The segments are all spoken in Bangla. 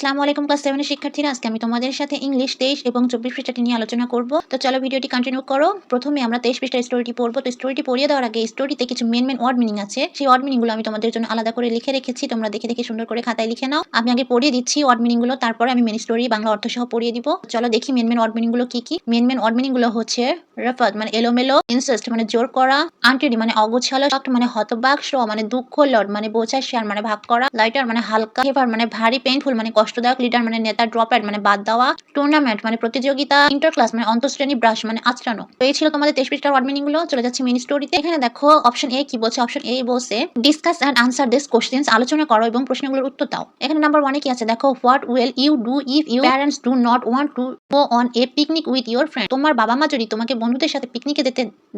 আসসালামু আলাইকুম ক্লাস 7 এর শিক্ষার্থীরা, আজকে আমি তোমাদের সাথে ইংলিশ 23 এবং 24 পৃষ্ঠাটি নিয়ে আলোচনা করব। তো চলো ভিডিওটি কন্টিনিউ করো। প্রথমে আমরা 23 পৃষ্ঠার স্টোরিটি পড়ব। তো স্টোরিটি পড়িয়ে দেওয়ার আগে স্টোরিতে কিছু মেন ওয়ার্ড মিনিং আছে, সেই ওয়ার্ড মিনিং গুলো আমি তোমাদের জন্য আলাদা করে লিখে রেখেছি, তোমরা দেখে দেখে সুন্দর করে খাতায় লিখে নাও। আমি আগে পড়িয়ে দিচ্ছি ওয়ার্ড মিনিং গুলো, তারপরে আমি মেন স্টোরি বাংলা অর্থ সহ পড়িয়ে দিব। চলো দেখি মেন ওয়ার্ড মিনিং গুলো কি কি। মেন ওয়ার্ড মিনিং গুলো হচ্ছে রাফাত মানে এলোমেলো, ইনসিস্ট মানে জোর করা, আনটেডি মানে অগোছালো, শকড মানে হতবাক, শো মানে দুঃখ, লড মানে বোঝা, শেয়ার মানে ভাগ করা, লাইটার মানে হালকা, হেভার মানে ভারী, পেইনফুল মানে কষ্টদায়ক, লিডার মানে নেতা, ড্রপআউট মানে বাদ দেওয়া, টুর্নামেন্ট মানে প্রতিযোগিতা, ইন্টারক্লাস মানে অন্তঃশ্রেণী, ব্রাশ মানে আঁচড়ানো। তো এই ছিল তোমাদের 23 পৃষ্ঠার ওয়ার্ড মিনিং গুলো। চলে যাচ্ছে মেইন স্টোরিতে। এখানে দেখো অপশন এ কি বলছে। অপশন এ বলছে discuss and answer this questions, আলোচনা করো এবং প্রশ্নগুলোর উত্তর দাও। এখানে নাম্বার 1 এ কি আছে দেখো, what will you do if your parents do not want to go on a picnic with your friend. তোমার বাবা মা যদি তোমাকে বন্ধুদের সাথে পিকনিকে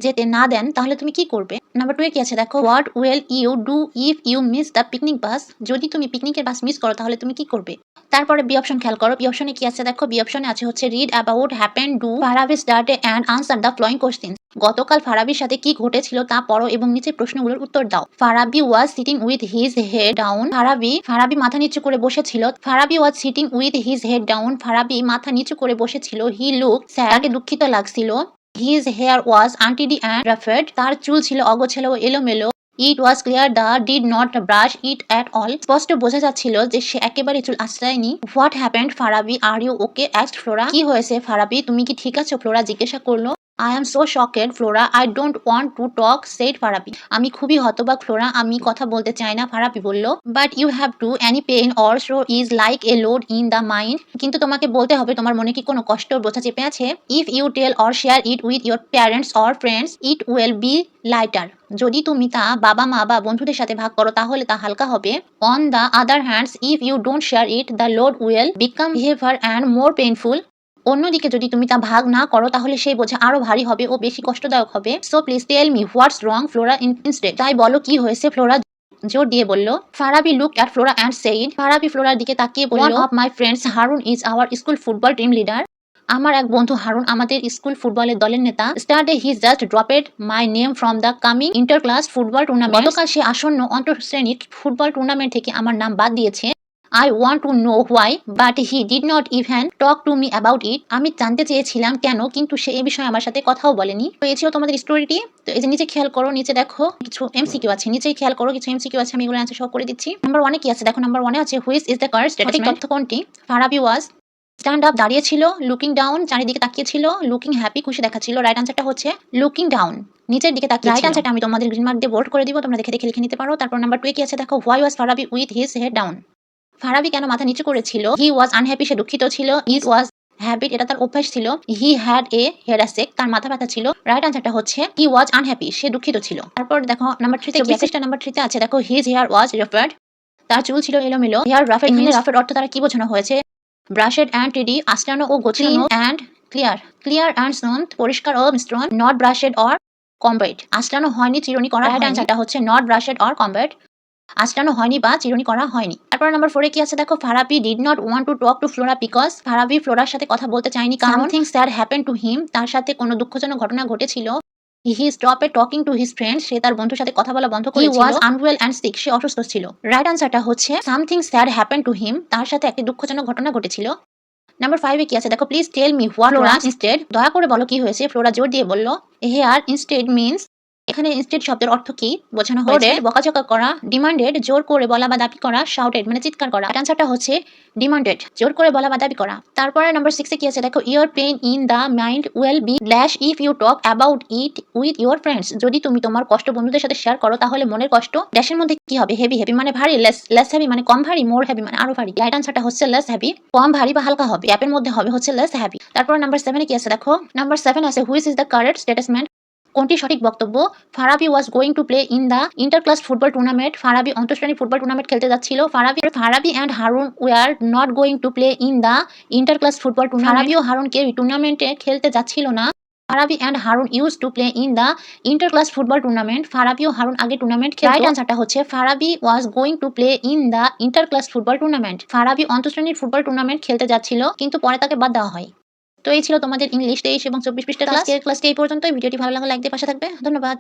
যেতে না দেন তাহলে তুমি কি করবে। নাম্বার 2 এ কি আছে দেখো, what will you do if you miss the picnic bus. যদি তুমি পিকনিকের বাস মিস করো তাহলে তুমি কি করবে। তারপরে বি অপশন খেয়াল করো। বি অপশনে কি আছে দেখো, বি অপশনে আছে হচ্ছে read about happen do Farabi start and answer the following questions. গতকাল ফারাবির সাথে কি ঘটেছিল তা পড়ো এবং নিচে প্রশ্নগুলোর উত্তর দাও। Farabi was sitting with his head down. Farabi মাথা নিচু করে বসেছিল। Farabi was sitting with his head down. Farabi মাথা নিচু করে বসেছিল। হি লুক স্যাড, তাকে দুঃখিত লাগছিল। His hair was untidy and ruffled, তার চুল ছিল অগোছালো ও এলোমেলো। It was clear they did not brush it at all, স্পষ্ট বোঝা যাচ্ছিল যে সে একেবারে চুল আঁচড়ায়নি। What happened Farabi, are you okay asked Flora, কি হয়েছে ফারাবি, তুমি কি ঠিক আছো, ফ্লোরা জিজ্ঞাসা করলো। I am so shocked Flora, I don't want to talk said Farabi, আমি খুবই হতবাক ফ্লোরা, আমি কথা বলতে চাই না, ফারাবি বলল। But you have to any pain or so is like a load in the mind, কিন্তু তোমাকে বলতে হবে তোমার মনে কি কোনো কষ্ট বোঝা চেপে আছে। If you tell or share it with your parents or friends it will be lighter, যদি তুমি তা বাবা মা বা বন্ধুদের সাথে ভাগ করো তাহলে তা হালকা হবে। On the other hands if you don't share it the load will become heavier and more painful, অন্যদিকে যদি তুমি তা ভাগ না করো তাহলে সেই বোঝা আরো ভারী হবে ও বেশি কষ্টদায়ক হবে। So please tell me what's wrong Flora instead, তাই বলো কি হয়েছে, ফ্লোরা জোর দিয়ে বলল। Farabi looked at Flora and said, Farabi ফ্লোরার দিকে তাকিয়ে বলল, one of my friends Harun is our school football team leader, আমার এক বন্ধু হারুন আমাদের স্কুল ফুটবলের দলের নেতা। Yesterday he just dropped my name from the coming inter class football tournament, গতকাল সে আসন্ন অন্তঃশ্রেণীর ফুটবল টুর্নামেন্ট থেকে আমার নাম বাদ দিয়েছে। I want to know why, but he did not even talk to me about it. আমি জানতে চেয়েছিলাম কেন, কিন্তু সে এই বিষয়ে আমার সাথে কথাও বলেনি। তো এই ছিল তোমাদের স্টোরিটি। তো এই যে নিচে খেয়াল করো, নিচে দেখো কিছু এমসিকিউ আছে, নিচেই খেয়াল করো কিছু এমসিকিউ আছে, আমি এগুলো অ্যান্সার সহ করে দিচ্ছি। নাম্বার 1 এ কি আছে দেখো, নাম্বার 1 এ আছে which is the correct statement, তথ্য কোনটি। ফারাবি ওয়াজ স্ট্যান্ড আপ, দাঁড়িয়ে ছিল। লুকিং ডাউন, চারিদিকে তাকিয়ে ছিল। লুকিং হ্যাপি, খুশি দেখাচ্ছিল। রাইট আনসারটা হচ্ছে লুকিং ডাউন, নিচের দিকে তাকিয়ে। রাইট আনসারটা আমি তোমাদের গ্রিন মার্ক দিয়ে বোল্ড করে দিব, তোমরা দেখে দেখে লিখে নিতে পারো। তারপর নাম্বার 2 এ কি আছে দেখো, why was Farabi with his head down, Farabi কেন মাথা নিচু করেছিল। হি ওয়াজ আনহ্যাপি, সে দুঃখিত ছিল। ইজ ওয়াজ হ্যাবিট, এটা তার অভ্যাস ছিল। হি হ্যাড এ হেডেক, তার মাথা ব্যথা ছিল। রাইট আনসারটা হচ্ছে হি ওয়াজ আনহ্যাপি, সে দুঃখিত ছিল। তারপর দেখো নাম্বার 3 তে কি আছে, নাম্বার 3 তে আছে দেখো হিজ হেয়ার ওয়াজ রাফেড, তার চুল ছিল এলোমেলো। হেয়ার রাফেড, এখানে রাফেড অর্থ দ্বারা কি বোঝানো হয়েছে, ব্রাশেড অ্যান্ড টেডি, আঁচড়ানো ও গোছানো, and clear, clear and smooth, পরিষ্কার ও মিশ্রণ। নট ব্রাশেড অর কম্বেট, আঁচড়ানো হয়নি, চিরুনি করা। রাইট আনসারটা হচ্ছে নট ব্রাশেড অর কম্বেট, আঁচড়ানো হয়নি বা চিরুনি করা হয়নি। তারপর নাম্বার 4 এ কি আছে দেখো, Farabi did not want to talk to Flora because, Farabi ফ্লোরার সাথে কথা বলতে চায়নি কারণ something sad happen to him, তার সাথে কোনো দুঃখজনক ঘটনা ঘটেছিল। He stopped talking to his friend, সে তার বন্ধুর সাথে কথা বলা বন্ধ করেছিল। He was unwell and sick, সে অসুস্থ ছিল। রাইট আনসারটা হচ্ছে something sad happen to him, তার সাথে একটি দুঃখজনক ঘটনা ঘটেছিল। নাম্বার 5 এ কি আছে দেখো, please tell me what Flora instead, দয়া করে বলো কি হয়েছে। ফ্লোরা জোর দিয়ে বলল, হেয়ার ইনস্টেড মিন্স, এখানে ইনস্টেড শব্দের অর্থ কি বোঝানো হয়েছে, বকাঝকা করা। ডিমান্ডেড, জোর করে বলা বা দাবি করা। শাউটেড মানে চিৎকার করা। আনসারটা হচ্ছে ডিমান্ডেড, জোর করে বলা বা দাবি করা। তারপরে নাম্বার 6 এ কি আছে দেখো, your pain in the mind will be dash if you talk about it with your friends, যদি তুমি তোমার কষ্ট বন্ধুদের সাথে শেয়ার করো তাহলে মনের কষ্ট ড্যাশের মধ্যে কি হবে, হেভি, হেভি মানে ভারী, লেস হেভি মানে কম ভারী, মোর হেভি মানে আরো ভারী। রাইট আনসারটা হচ্ছে লেস হেভি, কম ভারী বা হালকা হবে। গ্যাপের মধ্যে হবে হচ্ছে লেস হেভি। তারপর নাম্বার 7 এ কি আছে দেখো, নাম্বার 7 আছে which is the correct statement, কোনটি সঠিক বক্তব্য। Farabi was going to play in the inter class football tournament, Farabi অন্তঃশ্রেণী ফুটবল টুর্নামেন্ট খেলতে যাচ্ছিল। Farabi and Harun were not going to play in the inter class football tournament, Farabi ও হারুন কেউ টুর্নামেন্টে খেলতে যাচ্ছিল না। Farabi and Harun use to play in the inter class football tournament, Farabi ও হারুন আগে টুর্নামেন্ট খেলতো। রাইট আনসারটা হচ্ছে Farabi was going to play in the inter class football tournament, Farabi অন্তঃশ্রেণীর ফুটবল টুর্নামেন্ট খেলতে যাচ্ছিল কিন্তু পরে তাকে বাদ দেওয়া হয়। তো এই ছিল তোমাদের ইংলিশ 23 এবং 24 পৃষ্ঠার ক্লাস। ক্লাসটি এই পর্যন্ত। ভিডিওটি ভালো লাগলে লাইক দিয়ে পাশে থাকবে। ধন্যবাদ।